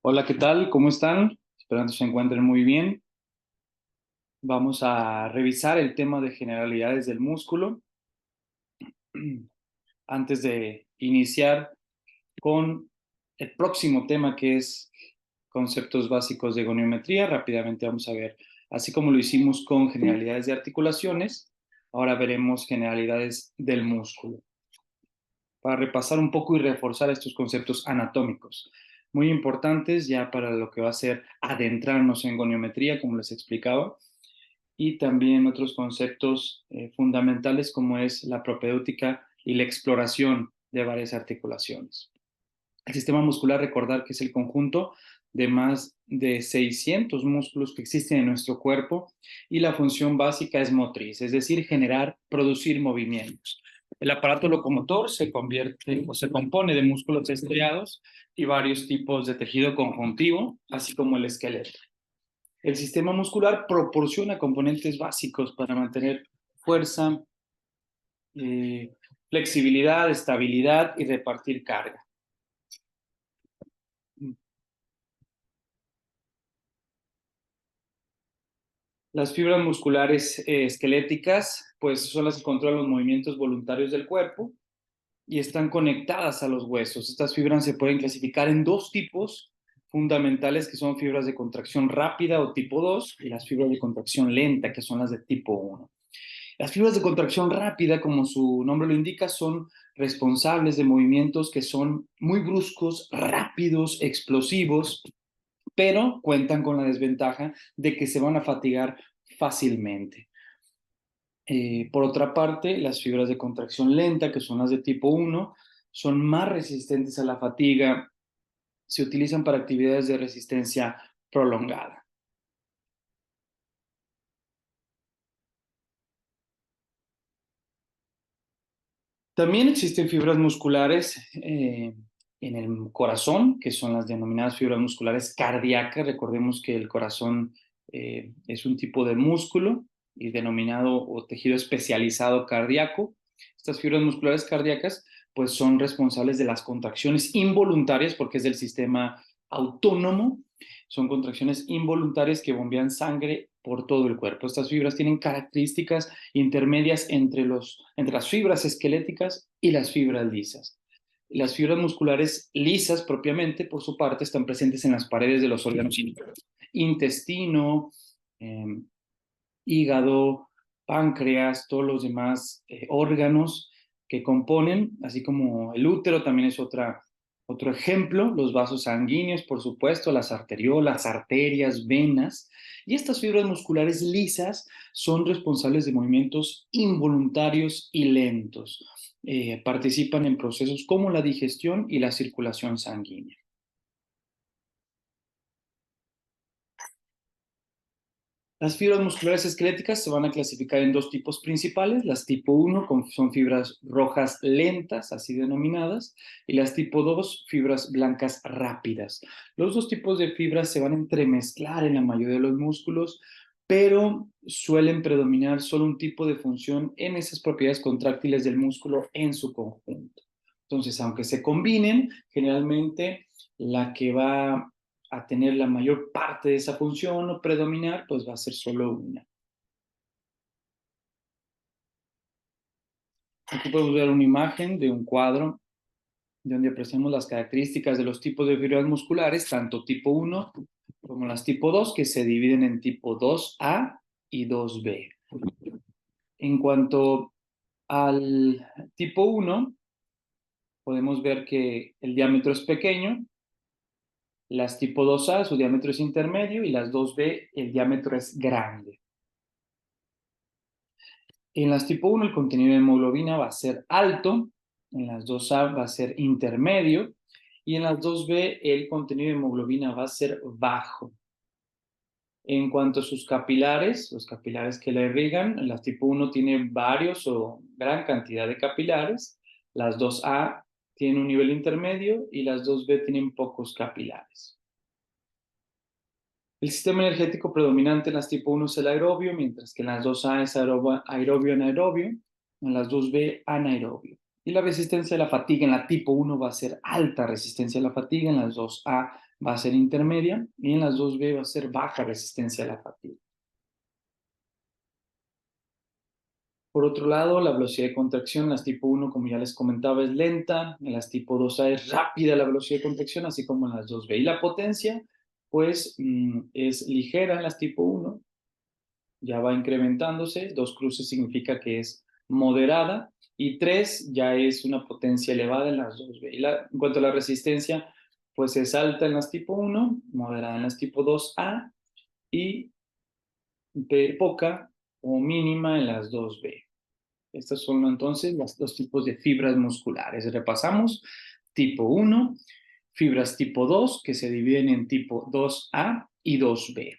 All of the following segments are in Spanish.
Hola, ¿qué tal? ¿Cómo están? Esperando se encuentren muy bien. Vamos a revisar el tema de generalidades del músculo. Antes de iniciar con el próximo tema que es conceptos básicos de goniometría, rápidamente vamos a ver, así como lo hicimos con generalidades de articulaciones, ahora veremos generalidades del músculo, para repasar un poco y reforzar estos conceptos anatómicos, muy importantes ya para lo que va a ser adentrarnos en goniometría, como les explicaba, y también otros conceptos fundamentales como es la propedéutica y la exploración de varias articulaciones. El sistema muscular, recordar que es el conjunto de más de 600 músculos que existen en nuestro cuerpo y la función básica es motriz, es decir, generar, producir movimientos. El aparato locomotor se convierte o se compone de músculos estriados y varios tipos de tejido conjuntivo, así como el esqueleto. El sistema muscular proporciona componentes básicos para mantener fuerza, eh, flexibilidad, estabilidad y repartir carga. Las fibras musculares esqueléticas, pues son las que controlan los movimientos voluntarios del cuerpo y están conectadas a los huesos. Estas fibras se pueden clasificar en dos tipos fundamentales, que son fibras de contracción rápida o tipo 2 y las fibras de contracción lenta, que son las de tipo 1. Las fibras de contracción rápida, como su nombre lo indica, son responsables de movimientos que son muy bruscos, rápidos, explosivos, pero cuentan con la desventaja de que se van a fatigar fácilmente. Por otra parte, las fibras de contracción lenta, que son las de tipo 1, son más resistentes a la fatiga, se utilizan para actividades de resistencia prolongada. También existen fibras musculares en el corazón, que son las denominadas fibras musculares cardíacas. Recordemos que el corazón es un tipo de músculo y denominado o tejido especializado cardíaco. Estas fibras musculares cardíacas pues son responsables de las contracciones involuntarias porque es del sistema autónomo. Son contracciones involuntarias que bombean sangre por todo el cuerpo. Estas fibras tienen características intermedias entre las fibras esqueléticas y las fibras lisas. Las fibras musculares lisas propiamente, por su parte, están presentes en las paredes de los órganos internos. Intestino, eh, hígado, páncreas, todos los demás órganos que componen, así como el útero también es otro ejemplo, los vasos sanguíneos, por supuesto, las arteriolas, arterias, venas, y estas fibras musculares lisas son responsables de movimientos involuntarios y lentos. Participan en procesos como la digestión y la circulación sanguínea. Las fibras musculares esqueléticas se van a clasificar en dos tipos principales, las tipo 1 son fibras rojas lentas, así denominadas, y las tipo 2 fibras blancas rápidas. Los dos tipos de fibras se van a entremezclar en la mayoría de los músculos, pero suelen predominar solo un tipo de función en esas propiedades contráctiles del músculo en su conjunto. Entonces, aunque se combinen, generalmente la que va a tener la mayor parte de esa función o predominar, pues va a ser solo una. Aquí podemos ver una imagen de un cuadro donde apreciamos las características de los tipos de fibras musculares, tanto tipo 1 como las tipo 2, que se dividen en tipo 2A y 2B. En cuanto al tipo 1, podemos ver que el diámetro es pequeño, las tipo 2A su diámetro es intermedio y las 2B el diámetro es grande. En las tipo 1 el contenido de hemoglobina va a ser alto, en las 2A va a ser intermedio y en las 2B el contenido de hemoglobina va a ser bajo. En cuanto a sus capilares, los capilares que la irrigan, las tipo 1 tienen varios o gran cantidad de capilares, las 2A tienen un nivel intermedio y las 2B tienen pocos capilares. El sistema energético predominante en las tipo 1 es el aerobio, mientras que en las 2A es aerobio-anaerobio, en las 2B anaerobio. Y la resistencia a la fatiga en la tipo 1 va a ser alta resistencia a la fatiga, en las 2A va a ser intermedia y en las 2B va a ser baja resistencia a la fatiga. Por otro lado, la velocidad de contracción en las tipo 1, como ya les comentaba, es lenta, en las tipo 2A es rápida la velocidad de contracción, así como en las 2B. Y la potencia, pues, es ligera en las tipo 1, ya va incrementándose, 2 cruces significa que es moderada, y 3 ya es una potencia elevada en las 2B. En cuanto a la resistencia, pues es alta en las tipo 1, moderada en las tipo 2A, y poca o mínima en las 2B. Estos son entonces los dos tipos de fibras musculares. Repasamos: tipo 1, fibras tipo 2, que se dividen en tipo 2A y 2B.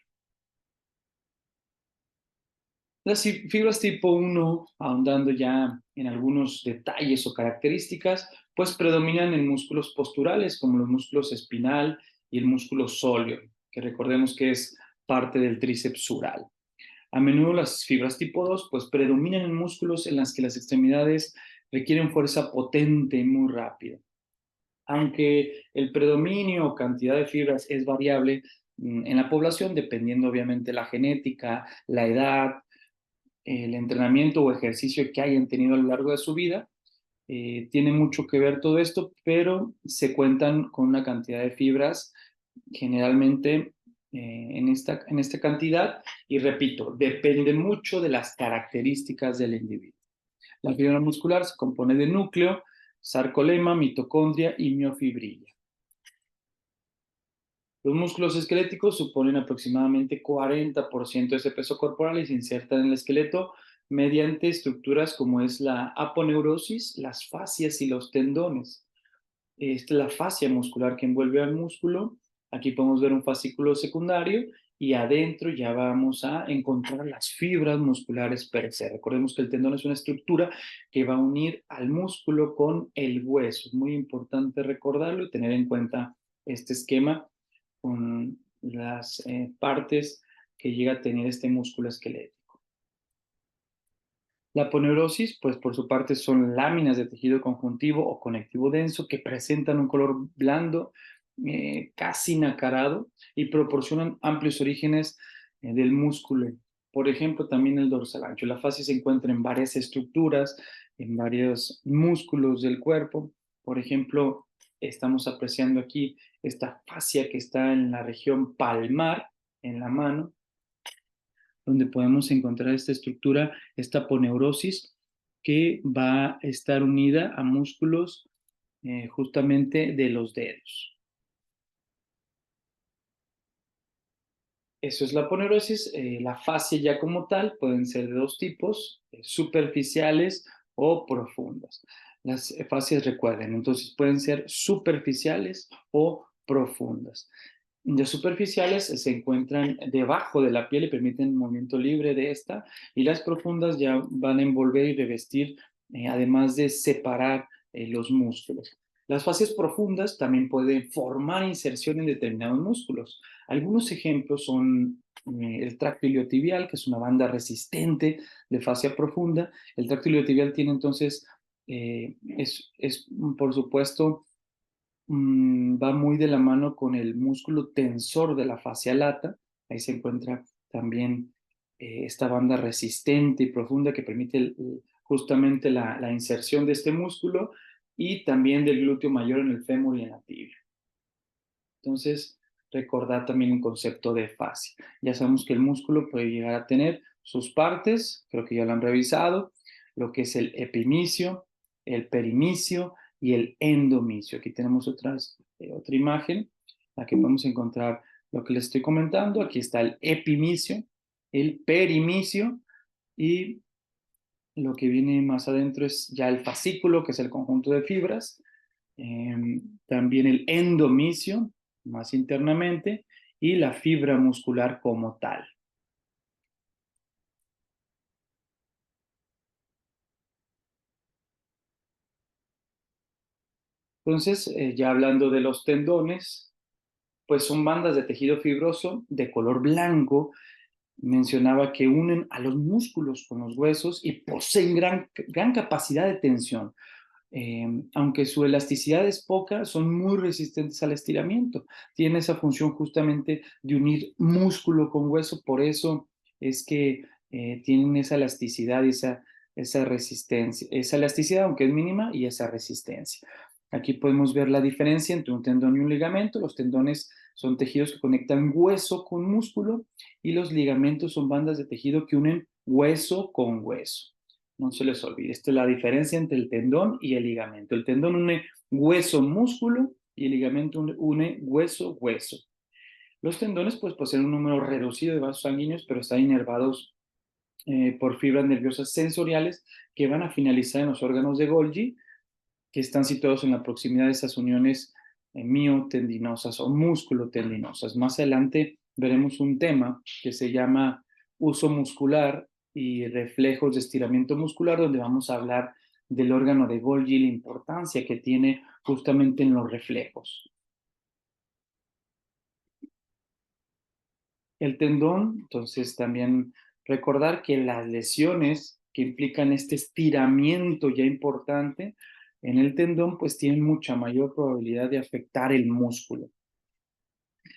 Las fibras tipo 1, ahondando ya en algunos detalles o características, pues predominan en músculos posturales como los músculos espinal y el músculo sóleo, que recordemos que es parte del tríceps sural. A menudo las fibras tipo 2 pues predominan en músculos en las que las extremidades requieren fuerza potente y muy rápida. Aunque el predominio o cantidad de fibras es variable en la población, dependiendo obviamente la genética, la edad, el entrenamiento o ejercicio que hayan tenido a lo largo de su vida, tiene mucho que ver todo esto, pero se cuentan con una cantidad de fibras generalmente en esta cantidad, y repito, depende mucho de las características del individuo. La fibra muscular se compone de núcleo, sarcolema, mitocondria y miofibrilla. Los músculos esqueléticos suponen aproximadamente 40% de ese peso corporal y se insertan en el esqueleto mediante estructuras como es la aponeurosis, las fascias y los tendones. Esta es la fascia muscular que envuelve al músculo. Aquí podemos ver un fascículo secundario y adentro ya vamos a encontrar las fibras musculares per se. Recordemos que el tendón es una estructura que va a unir al músculo con el hueso. Es muy importante recordarlo y tener en cuenta este esquema con las partes que llega a tener este músculo esquelético. La aponeurosis, pues por su parte, son láminas de tejido conjuntivo o conectivo denso que presentan un color blando, casi nacarado, y proporcionan amplios orígenes del músculo. Por ejemplo, también el dorsal ancho. La fascia se encuentra en varias estructuras, en varios músculos del cuerpo. Por ejemplo, estamos apreciando aquí esta fascia que está en la región palmar, en la mano, donde podemos encontrar esta estructura, esta aponeurosis, que va a estar unida a músculos justamente de los dedos. Eso es la aponeurosis. La fascia ya como tal pueden ser de dos tipos: superficiales o profundas. Las fascias, recuerden, entonces pueden ser superficiales o profundas. Las superficiales se encuentran debajo de la piel y permiten movimiento libre de esta, y las profundas ya van a envolver y revestir, además de separar los músculos. Las fascias profundas también pueden formar inserción en determinados músculos. Algunos ejemplos son el tracto iliotibial, que es una banda resistente de fascia profunda. El tracto iliotibial tiene entonces, es por supuesto, va muy de la mano con el músculo tensor de la fascia lata. Ahí se encuentra también esta banda resistente y profunda que permite justamente la inserción de este músculo, y también del glúteo mayor en el fémur y en la tibia. Entonces, recordad también el concepto de fascia. Ya sabemos que el músculo puede llegar a tener sus partes, creo que ya lo han revisado, lo que es el epimicio, el perimicio y el endomicio. Aquí tenemos otra imagen, en la que podemos encontrar lo que les estoy comentando. Aquí está el epimicio, el perimicio, y lo que viene más adentro es ya el fascículo, que es el conjunto de fibras, también el endomicio, más internamente, y la fibra muscular como tal. Entonces, ya hablando de los tendones, pues son bandas de tejido fibroso de color blanco. Mencionaba que unen a los músculos con los huesos y poseen gran capacidad de tensión. aunque su elasticidad es poca, son muy resistentes al estiramiento. Tiene esa función justamente de unir músculo con hueso, por eso es que tienen esa elasticidad y esa resistencia, esa elasticidad, aunque es mínima, y esa resistencia. Aquí podemos ver la diferencia entre un tendón y un ligamento. Los tendones son tejidos que conectan hueso con músculo y los ligamentos son bandas de tejido que unen hueso con hueso. No se les olvide, esta es la diferencia entre el tendón y el ligamento. El tendón une hueso-músculo y el ligamento une hueso-hueso. Los tendones pues poseen un número reducido de vasos sanguíneos, pero están inervados por fibras nerviosas sensoriales que van a finalizar en los órganos de Golgi, que están situados en la proximidad de esas uniones miotendinosas o músculo-tendinosas. Más adelante veremos un tema que se llama uso muscular y reflejos de estiramiento muscular, donde vamos a hablar del órgano de Golgi y la importancia que tiene justamente en los reflejos. El tendón, entonces también recordar que las lesiones que implican este estiramiento ya importante en el tendón, pues tienen mucha mayor probabilidad de afectar el músculo.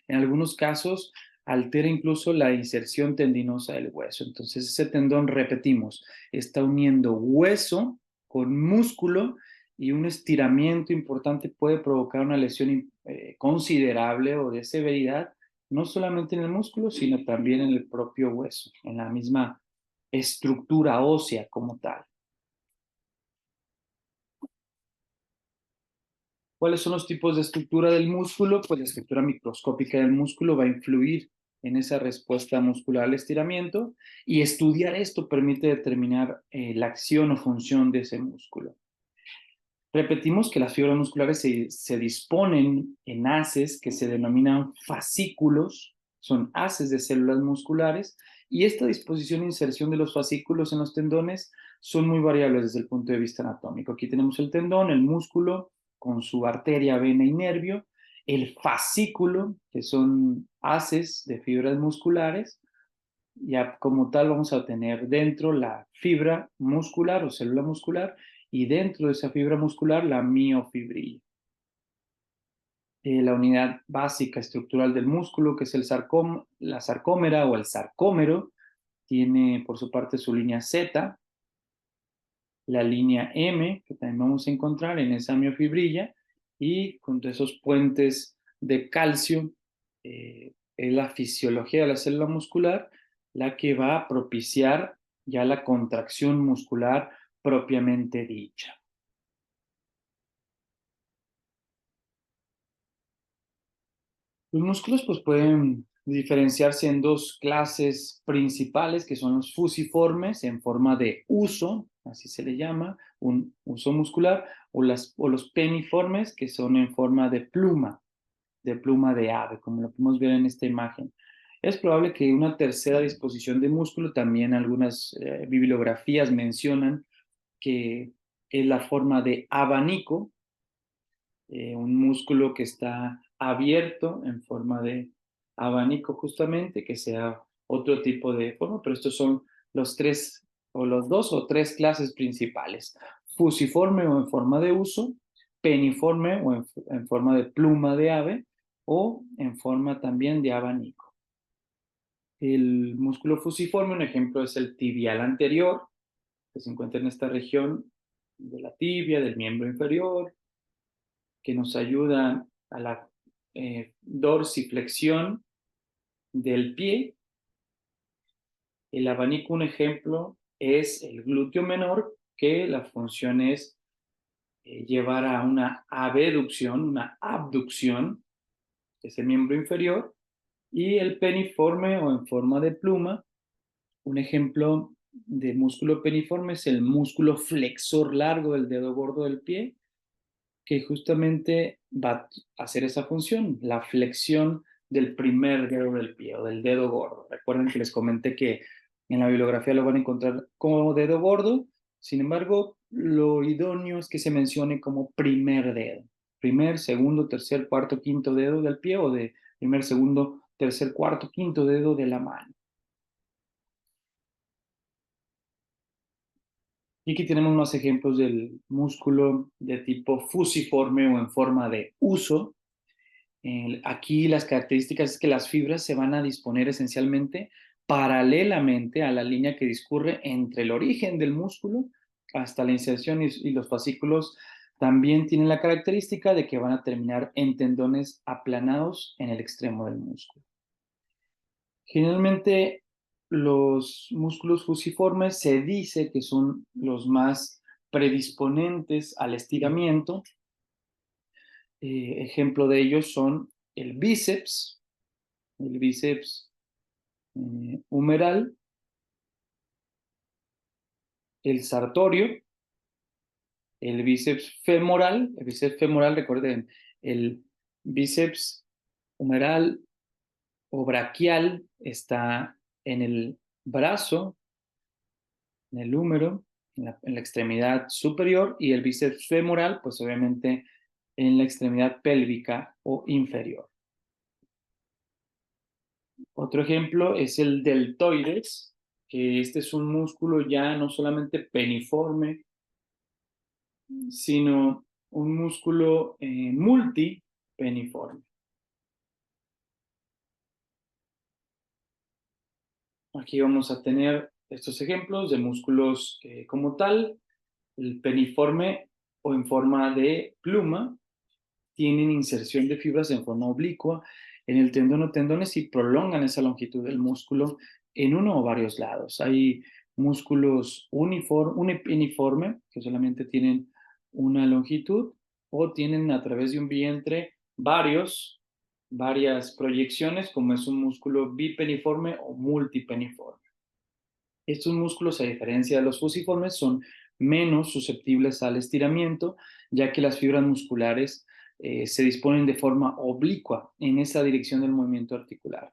En algunos casos, altera incluso la inserción tendinosa del hueso. Entonces, ese tendón, repetimos, está uniendo hueso con músculo y un estiramiento importante puede provocar una lesión considerable o de severidad, no solamente en el músculo, sino también en el propio hueso, en la misma estructura ósea como tal. ¿Cuáles son los tipos de estructura del músculo? Pues la estructura microscópica del músculo va a influir en esa respuesta muscular al estiramiento y estudiar esto permite determinar la acción o función de ese músculo. Repetimos que las fibras musculares se disponen en haces que se denominan fascículos, son haces de células musculares, y esta disposición e inserción de los fascículos en los tendones son muy variables desde el punto de vista anatómico. Aquí tenemos el tendón, el músculo con su arteria, vena y nervio, el fascículo, que son haces de fibras musculares, ya como tal vamos a tener dentro la fibra muscular o célula muscular y dentro de esa fibra muscular la miofibrilla. La unidad básica estructural del músculo, que es la sarcómera o el sarcómero, tiene por su parte su línea Z, la línea M, que también vamos a encontrar en esa miofibrilla, y con esos puentes de calcio, es la fisiología de la célula muscular la que va a propiciar ya la contracción muscular propiamente dicha. Los músculos pues pueden diferenciarse en dos clases principales, que son los fusiformes en forma de huso, así se le llama, un huso muscular, o los peniformes, que son en forma de pluma de ave, como lo podemos ver en esta imagen. Es probable que una tercera disposición de músculo, también algunas bibliografías mencionan que es la forma de abanico, un músculo que está abierto en forma de abanico justamente, que sea otro tipo de forma, pero estos son los tres o los dos o tres clases principales: fusiforme o en forma de huso, peniforme o en forma de pluma de ave o en forma también de abanico. El músculo fusiforme, un ejemplo es el tibial anterior, que se encuentra en esta región de la tibia, del miembro inferior, que nos ayuda a la dorsiflexión del pie. El abanico, un ejemplo, es el glúteo menor, que la función es llevar a una abducción, que es el miembro inferior, y el peniforme o en forma de pluma, un ejemplo de músculo peniforme es el músculo flexor largo del dedo gordo del pie, que justamente va a hacer esa función, la flexión del primer dedo del pie o del dedo gordo. Recuerden que les comenté que en la bibliografía lo van a encontrar como dedo gordo, sin embargo, lo idóneo es que se mencione como primer dedo. Primer, segundo, tercer, cuarto, quinto dedo del pie, o de primer, segundo, tercer, cuarto, quinto dedo de la mano. Y aquí tenemos más ejemplos del músculo de tipo fusiforme o en forma de huso. Aquí las características es que las fibras se van a disponer esencialmente paralelamente a la línea que discurre entre el origen del músculo hasta la inserción, y los fascículos también tienen la característica de que van a terminar en tendones aplanados en el extremo del músculo. Generalmente los músculos fusiformes se dice que son los más predisponentes al estiramiento. Ejemplo de ellos son el bíceps humeral, el sartorio, el bíceps femoral, recuerden, el bíceps humeral o braquial está en el brazo, en el húmero, en la extremidad superior, y el bíceps femoral, pues obviamente en la extremidad pélvica o inferior. Otro ejemplo es el deltoides, que este es un músculo ya no solamente peniforme, sino un músculo multipeniforme. Aquí vamos a tener estos ejemplos de músculos como tal. El peniforme o en forma de pluma tienen inserción de fibras en forma oblicua en el tendón o tendones y prolongan esa longitud del músculo en uno o varios lados. Hay músculos uniforme que solamente tienen una longitud, o tienen a través de un vientre varias proyecciones, como es un músculo bipeniforme o multipeniforme. Estos músculos, a diferencia de los fusiformes, son menos susceptibles al estiramiento, ya que las fibras musculares se disponen de forma oblicua en esa dirección del movimiento articular.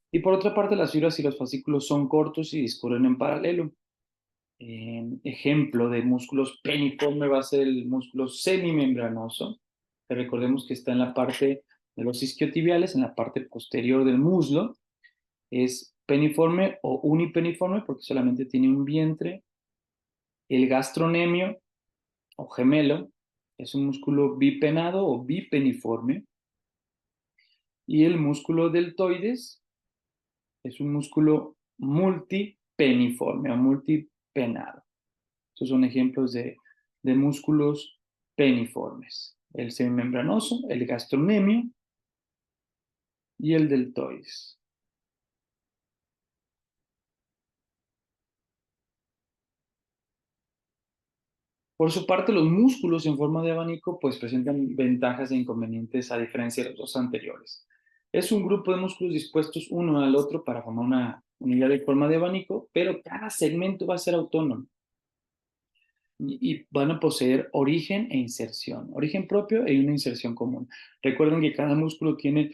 Y por otra parte, las fibras y los fascículos son cortos y discurren en paralelo. Ejemplo de músculos peniforme va a ser el músculo semimembranoso, que recordemos que está en la parte de los isquiotibiales, en la parte posterior del muslo. Es peniforme o unipeniforme porque solamente tiene un vientre. El gastronemio o gemelo es un músculo bipenado o bipeniforme. Y el músculo deltoides es un músculo multipeniforme o multipenado. Estos son ejemplos de músculos peniformes: el semimembranoso, el gastronemio y el deltoides. Por su parte, los músculos en forma de abanico pues presentan ventajas e inconvenientes a diferencia de los dos anteriores. Es un grupo de músculos dispuestos uno al otro para formar una unidad de forma de abanico, pero cada segmento va a ser autónomo y van a poseer origen e inserción, origen propio e una inserción común. Recuerden que cada músculo tiene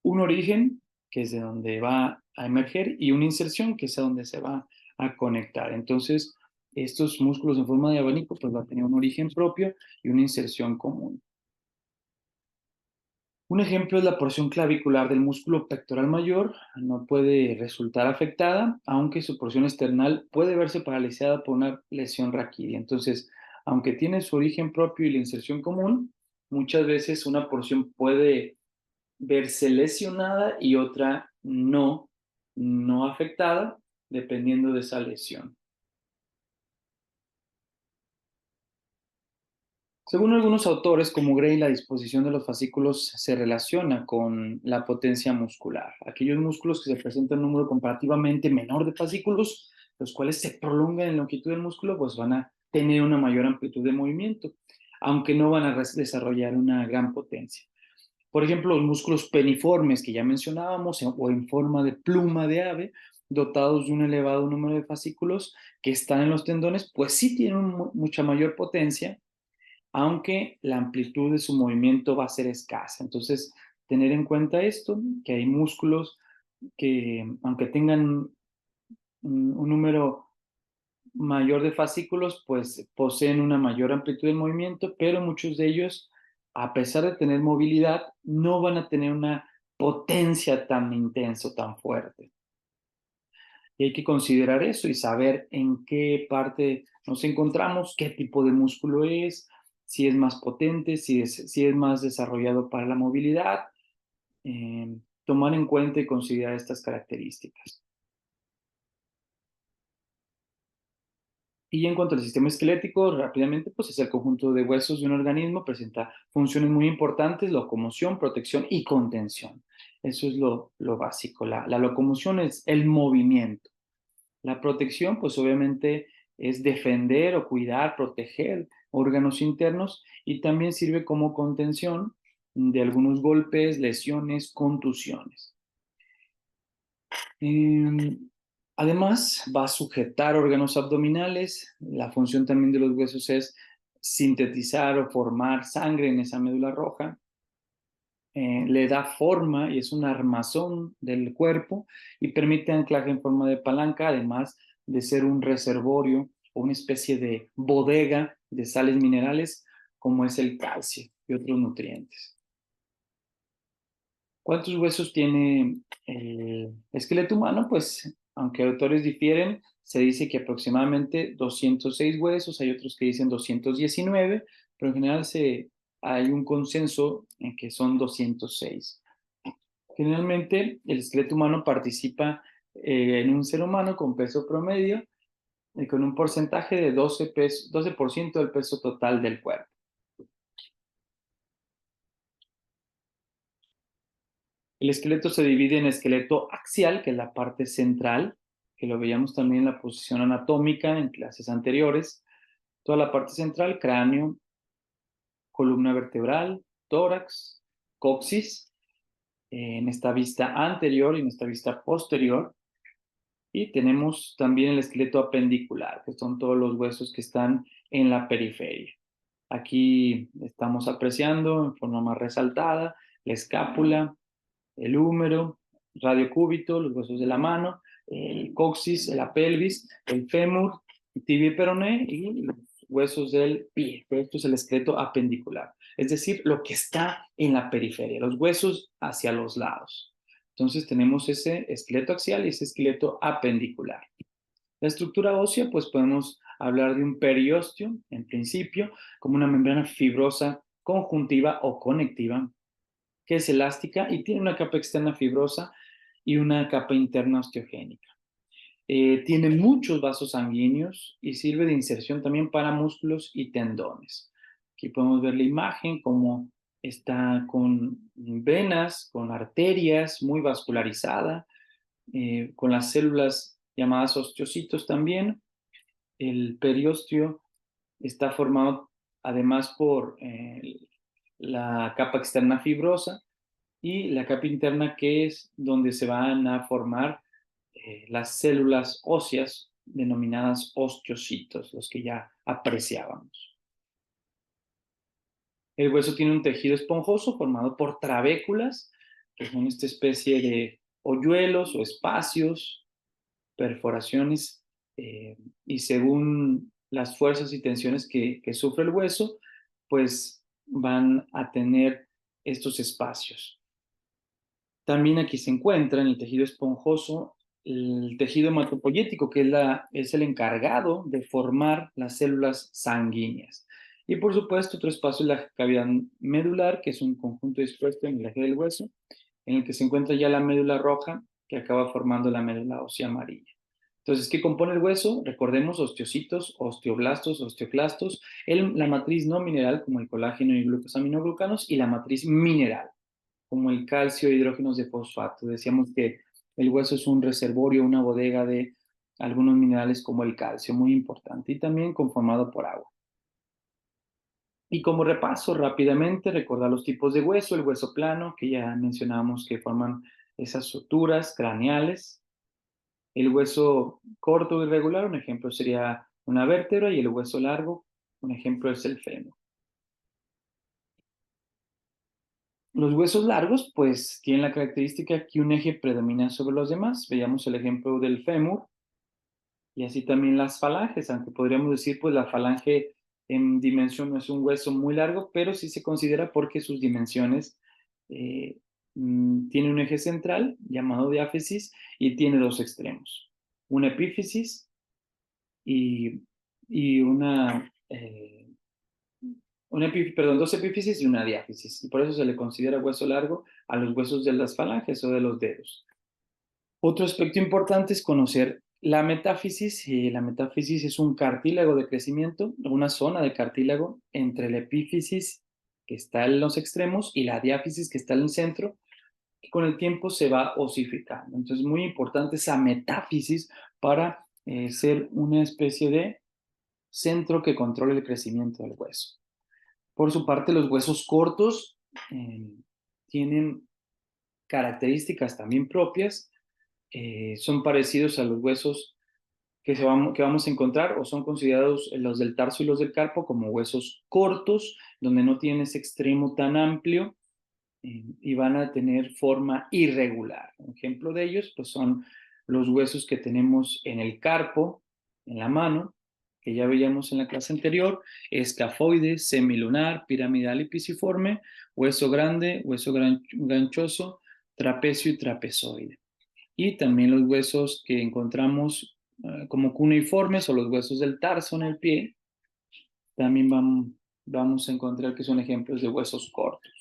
un origen, que es de donde va a emerger, y una inserción, que es a donde se va a conectar. Entonces, estos músculos en forma de abanico pues va a tener un origen propio y una inserción común. Un ejemplo es la porción clavicular del músculo pectoral mayor. No puede resultar afectada, aunque su porción external puede verse paralizada por una lesión raquídea. Entonces, aunque tiene su origen propio y la inserción común, muchas veces una porción puede verse lesionada y otra no afectada, dependiendo de esa lesión. Según algunos autores, como Gray, la disposición de los fascículos se relaciona con la potencia muscular. Aquellos músculos que se presentan un número comparativamente menor de fascículos, los cuales se prolongan en longitud del músculo, pues van a tener una mayor amplitud de movimiento, aunque no van a desarrollar una gran potencia. Por ejemplo, los músculos peniformes que ya mencionábamos, o en forma de pluma de ave, dotados de un elevado número de fascículos que están en los tendones, pues sí tienen mucha mayor potencia, aunque la amplitud de su movimiento va a ser escasa. Entonces, tener en cuenta esto, que hay músculos que, aunque tengan un número mayor de fascículos, pues poseen una mayor amplitud de movimiento, pero muchos de ellos, a pesar de tener movilidad, no van a tener una potencia tan intensa, tan fuerte. Y hay que considerar eso y saber en qué parte nos encontramos, qué tipo de músculo es, si es más potente, si es más desarrollado para la movilidad, tomar en cuenta y considerar estas características. Y en cuanto al sistema esquelético, rápidamente, pues es el conjunto de huesos de un organismo, presenta funciones muy importantes, locomoción, protección y contención. Eso es lo básico. La locomoción es el movimiento. La protección, pues obviamente es defender o cuidar, proteger órganos internos y también sirve como contención de algunos golpes, lesiones, contusiones. Eh, Además, va a sujetar órganos abdominales. La función también de los huesos es sintetizar o formar sangre en esa médula roja. Le da forma y es un armazón del cuerpo y permite anclaje en forma de palanca, además de ser un reservorio o una especie de bodega de sales minerales como es el calcio y otros nutrientes. ¿Cuántos huesos tiene el esqueleto humano? Pues, aunque autores difieren, se dice que aproximadamente 206 huesos, hay otros que dicen 219, pero en general hay un consenso en que son 206. Generalmente, el esqueleto humano participa en un ser humano con peso promedio y con un porcentaje de 12% del peso total del cuerpo. El esqueleto se divide en esqueleto axial, que es la parte central, que lo veíamos también en la posición anatómica en clases anteriores. Toda la parte central, cráneo, columna vertebral, tórax, coxis, en esta vista anterior y en esta vista posterior. Y tenemos también el esqueleto apendicular, que son todos los huesos que están en la periferia. Aquí estamos apreciando en forma más resaltada la escápula, el húmero, radiocúbito, los huesos de la mano, el coxis, la pelvis, el fémur, tibia y peroné y los huesos del pie. Pero esto es el esqueleto apendicular, es decir, lo que está en la periferia, los huesos hacia los lados. Entonces tenemos ese esqueleto axial y ese esqueleto apendicular. La estructura ósea, pues podemos hablar de un periósteo, en principio, como una membrana fibrosa conjuntiva o conectiva que es elástica y tiene una capa externa fibrosa y una capa interna osteogénica. Tiene muchos vasos sanguíneos y sirve de inserción también para músculos y tendones. Aquí podemos ver la imagen como está con venas, con arterias, muy vascularizada, con las células llamadas osteocitos también. El periósteo está formado además por la capa externa fibrosa y la capa interna que es donde se van a formar las células óseas denominadas osteocitos, los que ya apreciábamos. El hueso tiene un tejido esponjoso formado por trabéculas, que son esta especie de hoyuelos o espacios, perforaciones, y según las fuerzas y tensiones que sufre el hueso, pues van a tener estos espacios. También aquí se encuentra en el tejido esponjoso el tejido hematopoyético, que es el encargado de formar las células sanguíneas. Y por supuesto, otro espacio es la cavidad medular, que es un conjunto dispuesto en el eje del hueso, en el que se encuentra ya la médula roja, que acaba formando la médula ósea amarilla. Entonces, ¿qué compone el hueso? Recordemos osteocitos, osteoblastos, osteoclastos, la matriz no mineral, como el colágeno y glucosaminoglucanos, y la matriz mineral como el calcio e hidrógenos de fosfato. Decíamos que el hueso es un reservorio, una bodega de algunos minerales como el calcio, muy importante, y también conformado por agua. Y como repaso rápidamente, recordar los tipos de hueso, el hueso plano, que ya mencionábamos que forman esas suturas craneales, el hueso corto o irregular, un ejemplo sería una vértebra, y el hueso largo, un ejemplo es el fémur. Los huesos largos, pues, tienen la característica que un eje predomina sobre los demás. Veamos el ejemplo del fémur y así también las falanges, aunque podríamos decir, pues, la falange en dimensión no es un hueso muy largo, pero sí se considera porque sus dimensiones eh, tiene un eje central llamado diáfisis y tiene dos extremos, una epífisis y y dos epífisis y una diáfisis. Y por eso se le considera hueso largo a los huesos de las falanges o de los dedos. Otro aspecto importante es conocer la metáfisis. La metáfisis es un cartílago de crecimiento, una zona de cartílago entre la epífisis, que está en los extremos, y la diáfisis, que está en el centro, que con el tiempo se va osificando. Entonces, muy importante esa metáfisis para ser una especie de centro que controle el crecimiento del hueso. Por su parte, los huesos cortos tienen características también propias. Son parecidos a los huesos que vamos a encontrar, o son considerados los del tarso y los del carpo como huesos cortos, donde no tienen ese extremo tan amplio, y van a tener forma irregular. Un ejemplo de ellos pues son los huesos que tenemos en el carpo, en la mano, que ya veíamos en la clase anterior: escafoide, semilunar, piramidal y pisiforme, hueso grande, hueso ganchoso, trapecio y trapezoide. Y también los huesos que encontramos como cuneiformes, o los huesos del tarso en el pie, también vamos a encontrar que son ejemplos de huesos cortos.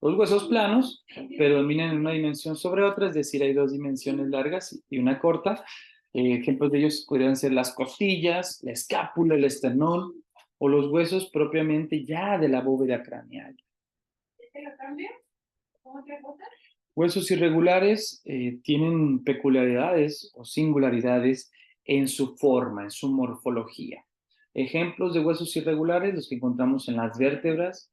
Los huesos planos predominan en una dimensión sobre otra, es decir, hay dos dimensiones largas y una corta. Ejemplos de ellos podrían ser las costillas, la escápula, el esternón, o los huesos propiamente ya de la bóveda craneal. ¿Te lo cambio? ¿Cómo otra cosa? Huesos irregulares tienen peculiaridades o singularidades en su forma, en su morfología. Ejemplos de huesos irregulares, los que encontramos en las vértebras,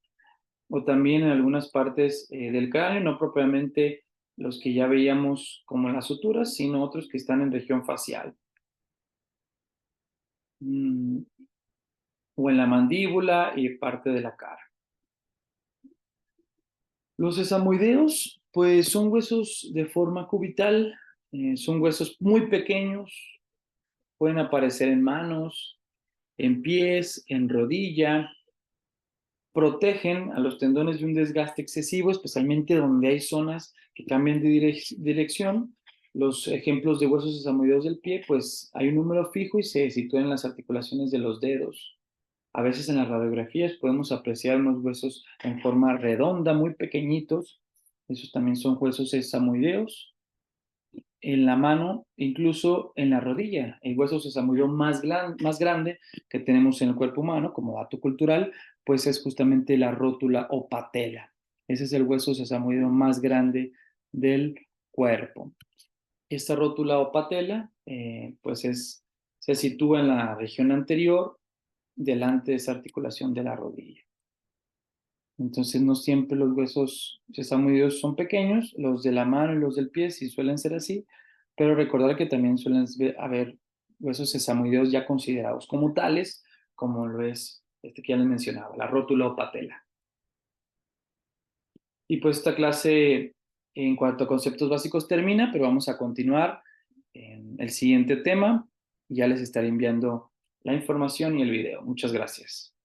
o también en algunas partes del cráneo, no propiamente los que ya veíamos como las suturas, sino otros que están en región facial. O en la mandíbula y parte de la cara. Los sesamoideos, pues son huesos de forma cubital, son huesos muy pequeños, pueden aparecer en manos, en pies, en rodilla. Protegen a los tendones de un desgaste excesivo, especialmente donde hay zonas que cambian de dirección. Los ejemplos de huesos sesamoideos del pie, pues hay un número fijo y se sitúan en las articulaciones de los dedos. A veces en las radiografías podemos apreciar unos huesos en forma redonda, muy pequeñitos. Esos también son huesos sesamoideos. En la mano, incluso en la rodilla, el hueso sesamoideo más grande que tenemos en el cuerpo humano, como dato cultural, pues es justamente la rótula o patela. Ese es el hueso sesamoideo más grande del cuerpo. Esta rótula o patela, se sitúa en la región anterior, delante de esa articulación de la rodilla. Entonces, no siempre los huesos sesamoideos son pequeños, los de la mano y los del pie sí suelen ser así, pero recordar que también suelen haber huesos sesamoideos ya considerados como tales, como lo es este que ya les mencionaba, la rótula o patela. Y pues esta clase en cuanto a conceptos básicos termina, pero vamos a continuar en el siguiente tema y ya les estaré enviando la información y el video. Muchas gracias.